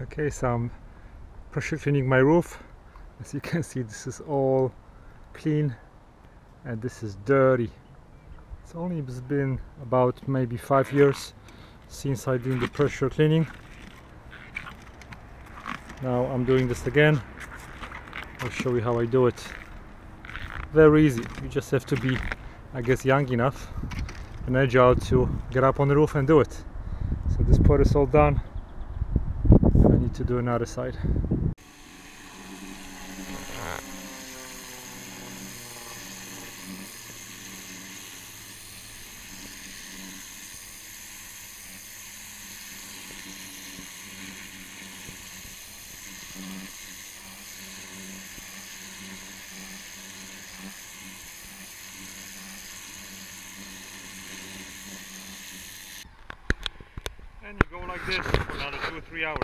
Okay, so I'm pressure cleaning my roof. As you can see, this is all clean and this is dirty. It's only been about maybe 5 years since I did the pressure cleaning. Now I'm doing this again. I'll show you how I do it. Very easy. You just have to be, I guess, young enough and agile to get up on the roof and do it. So this part is all done. I need to do another side. And you go like this for another 2 or 3 hours.